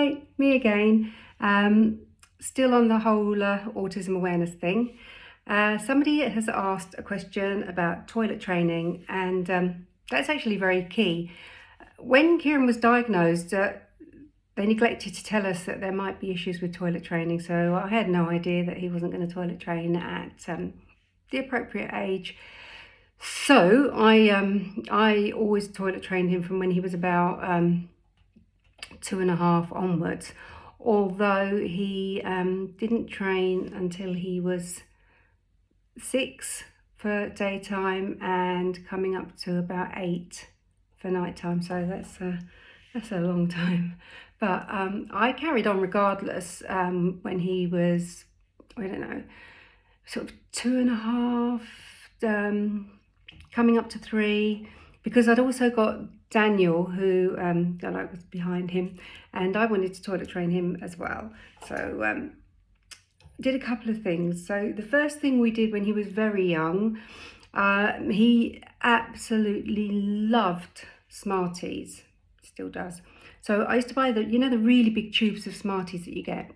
Hi, me again. Still on the whole autism awareness thing. Somebody has asked a question about toilet training, and that's actually very key. When Kieran was diagnosed, they neglected to tell us that there might be issues with toilet training, so I had no idea that he wasn't going to toilet train at the appropriate age. So I always toilet trained him from when he was about 2.5 onwards, although he didn't train until he was 6 for daytime and coming up to about 8 for nighttime. So that's a long time. But I carried on regardless when he was, I don't know, sort of 2.5, coming up to 3, because I'd also got Daniel, who was behind him, and I wanted to toilet train him as well. So did a couple of things. So the first thing we did when he was very young, he absolutely loved Smarties, still does. So I used to buy the really big tubes of Smarties that you get.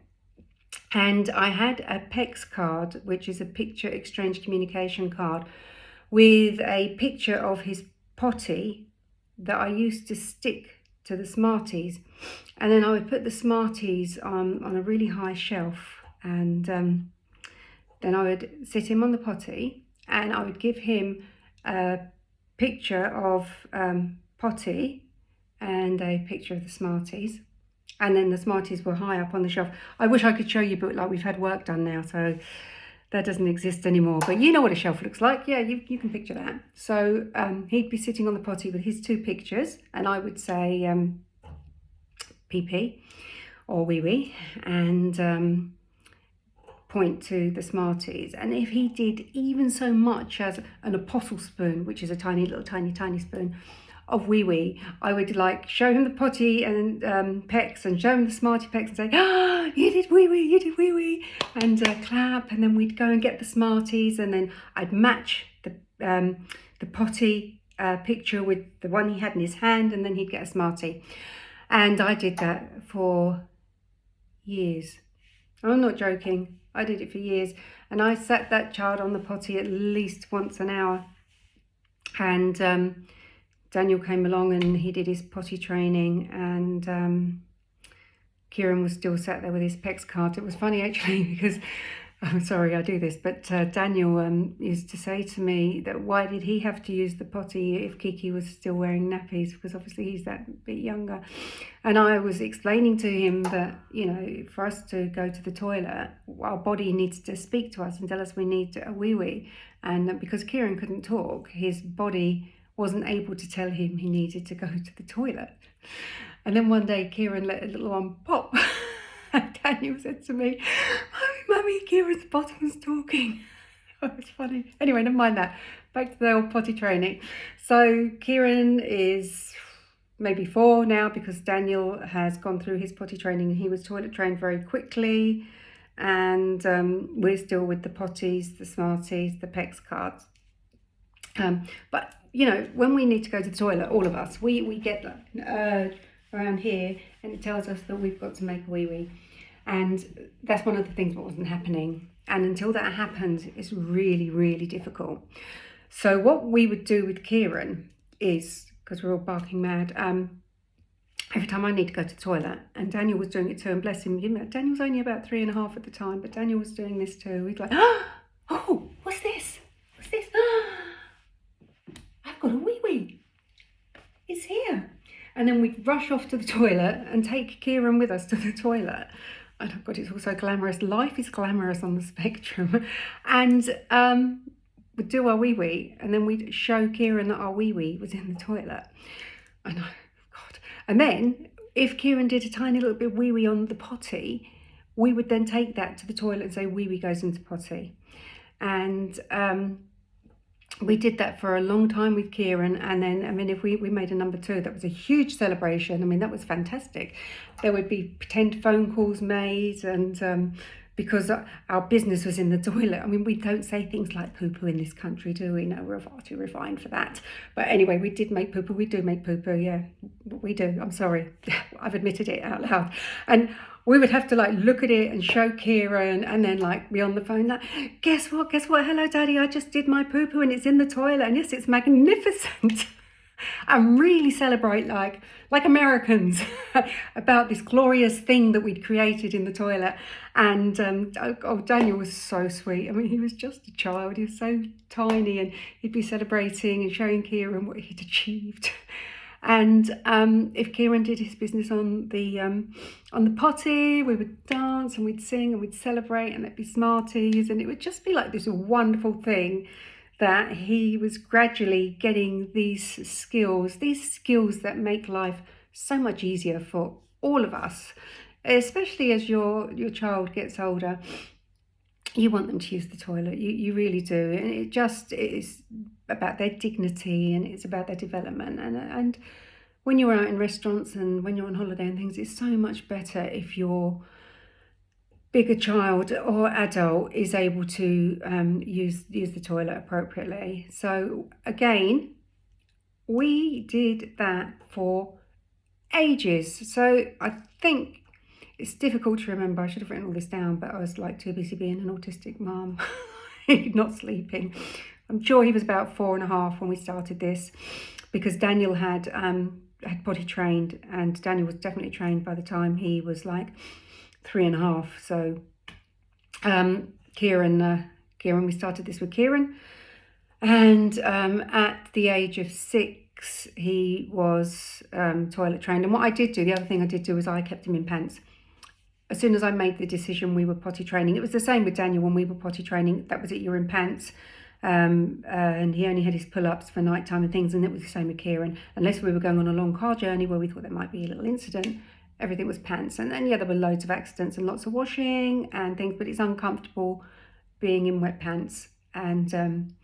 And I had a PEX card, which is a picture exchange communication card, with a picture of his potty that I used to stick to the Smarties. And then I would put the Smarties on a really high shelf, and then I would sit him on the potty, and I would give him a picture of potty and a picture of the Smarties. And then the Smarties were high up on the shelf. I wish I could show you, but we've had work done now, so that doesn't exist anymore. But you know what a shelf looks like. Yeah, you can picture that. So he'd be sitting on the potty with his 2 pictures, and I would say PP or wee wee, and point to the Smarties. And if he did even so much as an apostle spoon, which is a tiny spoon of wee wee, I would show him the potty and PEX, and show him the Smartie PEX and say, you did wee wee, and clap, and then we'd go and get the Smarties, and then I'd match the potty picture with the one he had in his hand, and then he'd get a Smartie. And I did that for years. I'm not joking. I did it for years, and I sat that child on the potty at least once an hour. And Daniel came along and he did his potty training, and Kieran was still sat there with his PEX card. It was funny actually, because I'm sorry I do this, but Daniel used to say to me that why did he have to use the potty if Kiki was still wearing nappies, because obviously he's that bit younger. And I was explaining to him that, for us to go to the toilet, our body needs to speak to us and tell us we need a wee-wee. And because Kieran couldn't talk, his body wasn't able to tell him he needed to go to the toilet. And then one day Kieran let a little one pop. And Daniel said to me, Mummy, Kieran's bottom's talking. Oh, it's funny. Anyway, never mind that. Back to the old potty training. So Kieran is maybe 4 now, because Daniel has gone through his potty training and he was toilet trained very quickly. And we're still with the potties, the Smarties, the PEX cards. But, when we need to go to the toilet, all of us, we get an urge around here, and it tells us that we've got to make a wee-wee. And that's one of the things that wasn't happening. And until that happens, it's really, really difficult. So what we would do with Kieran is, because we're all barking mad, every time I need to go to the toilet, and Daniel was doing it too, and bless him, Daniel was only about 3.5 at the time, but Daniel was doing this too. We'd oh, what's this? What's this? I've got a wee-wee. It's here. And then we'd rush off to the toilet and take Kieran with us to the toilet. Oh God, it's all so glamorous. Life is glamorous on the spectrum. And we'd do our wee-wee, and then we'd show Kieran that our wee-wee was in the toilet. I know, God. And then if Kieran did a tiny little bit wee-wee on the potty, we would then take that to the toilet and say wee-wee goes into potty. And we did that for a long time with Kieran, and then, if we made a number 2, that was a huge celebration. That was fantastic. There would be pretend phone calls made, and because our business was in the toilet. I mean, we don't say things like poo-poo in this country, do we? No, we're far too refined for that. But anyway, we did make poo-poo. We do make poo-poo, yeah. We do. I'm sorry. I've admitted it out loud. And we would have to like look at it and show Kieran, and then like be on the phone like, guess what? Hello, Daddy, I just did my poo-poo and it's in the toilet. And yes, it's magnificent. And really celebrate like Americans about this glorious thing that we'd created in the toilet. And Daniel was so sweet. I mean, he was just a child. He was so tiny, and he'd be celebrating and showing Kieran what he'd achieved. And if Kieran did his business on the potty, we would dance and we'd sing and we'd celebrate, and there'd be Smarties, and it would just be like this wonderful thing that he was gradually getting these skills that make life so much easier for all of us, especially as your child gets older. You want them to use the toilet, you really do, and it just is about their dignity and it's about their development. And when you're out in restaurants and when you're on holiday and things, it's so much better if your bigger child or adult is able to use the toilet appropriately. So again, we did that for ages. So I think it's difficult to remember. I should have written all this down, but I was like too busy being an autistic mum, not sleeping. I'm sure he was about 4.5 when we started this, because Daniel had potty trained, and Daniel was definitely trained by the time he was like 3.5. So Kieran, we started this with Kieran, and at the age of 6 he was toilet trained. And what I did do, the other thing I did do, was I kept him in pants. As soon as I made the decision we were potty training, it was the same with Daniel when we were potty training. That was it, you're in pants. And he only had his pull-ups for nighttime and things, and it was the same with Kieran. Unless we were going on a long car journey where we thought there might be a little incident, everything was pants. And then, yeah, there were loads of accidents and lots of washing and things, but it's uncomfortable being in wet pants. And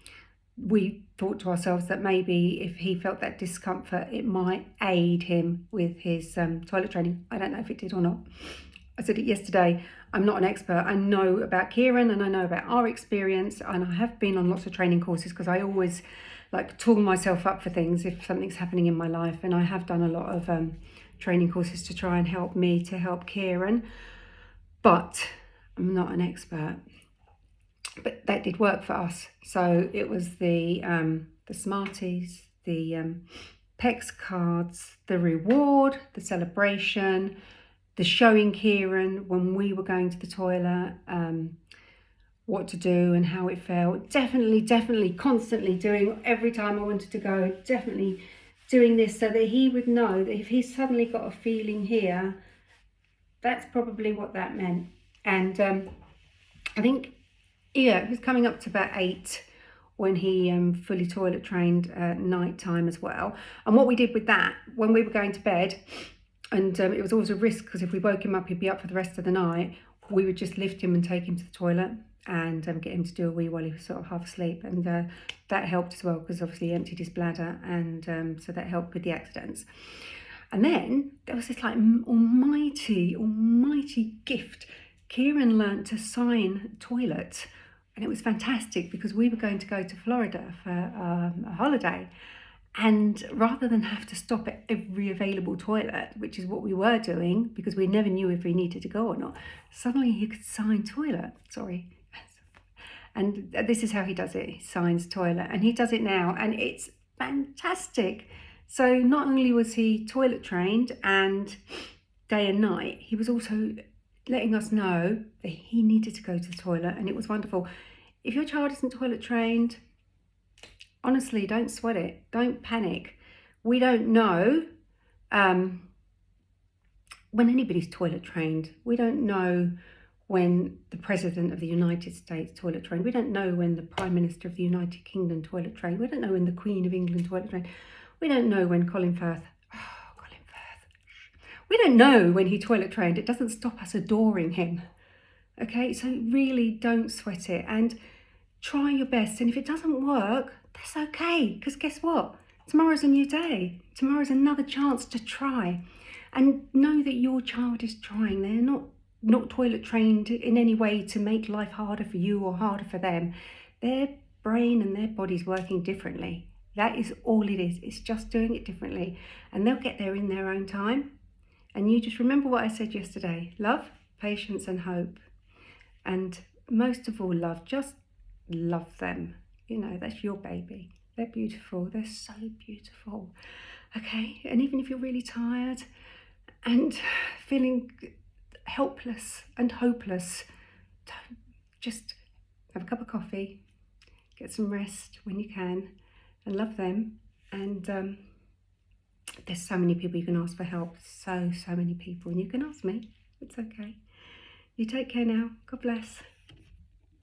we thought to ourselves that maybe if he felt that discomfort, it might aid him with his toilet training. I don't know if it did or not. I said it yesterday, I'm not an expert. I know about Kieran and I know about our experience, and I have been on lots of training courses because I always like tool myself up for things if something's happening in my life, and I have done a lot of training courses to try and help me to help Kieran, but I'm not an expert. But that did work for us. So it was the Smarties, the PEX cards, the reward, the celebration, the showing Kieran when we were going to the toilet, what to do and how it felt. Definitely, constantly doing, every time I wanted to go, definitely doing this so that he would know that if he suddenly got a feeling here, that's probably what that meant. And I think, yeah, it was coming up to about 8 when he fully toilet trained at night time as well. And what we did with that, when we were going to bed, and it was always a risk because if we woke him up, he'd be up for the rest of the night. We would just lift him and take him to the toilet and get him to do a wee while he was sort of half asleep. And that helped as well because obviously he emptied his bladder, and so that helped with the accidents. And then there was this like almighty gift. Kieran learnt to sign toilet, and it was fantastic because we were going to go to Florida for a holiday. And rather than have to stop at every available toilet, which is what we were doing because we never knew if we needed to go or not, suddenly he could sign toilet. Sorry. And this is how he does it. He signs toilet, and he does it now, and it's fantastic. So not only was he toilet trained and day and night, he was also letting us know that he needed to go to the toilet, and it was wonderful. If your child isn't toilet trained, honestly, don't sweat it. Don't panic. We don't know when anybody's toilet trained. We don't know when the President of the United States toilet trained. We don't know when the Prime Minister of the United Kingdom toilet trained. We don't know when the Queen of England toilet trained. We don't know when Colin Firth. We don't know when he toilet trained. It doesn't stop us adoring him. Okay, so really don't sweat it and try your best. And if it doesn't work, that's okay, because guess what? Tomorrow's a new day. Tomorrow's another chance to try. And know that your child is trying. They're not not toilet trained in any way to make life harder for you or harder for them. Their brain and their body's working differently. That is all it is. It's just doing it differently, and they'll get there in their own time. And you just remember what I said yesterday: love, patience, and hope. And most of all, love. Just love them. You know, that's your baby. They're beautiful. They're so beautiful. Okay? And even if you're really tired and feeling helpless and hopeless, don't, just have a cup of coffee, get some rest when you can, and love them. And there's so many people you can ask for help. So many people. And you can ask me. It's okay. You take care now. God bless.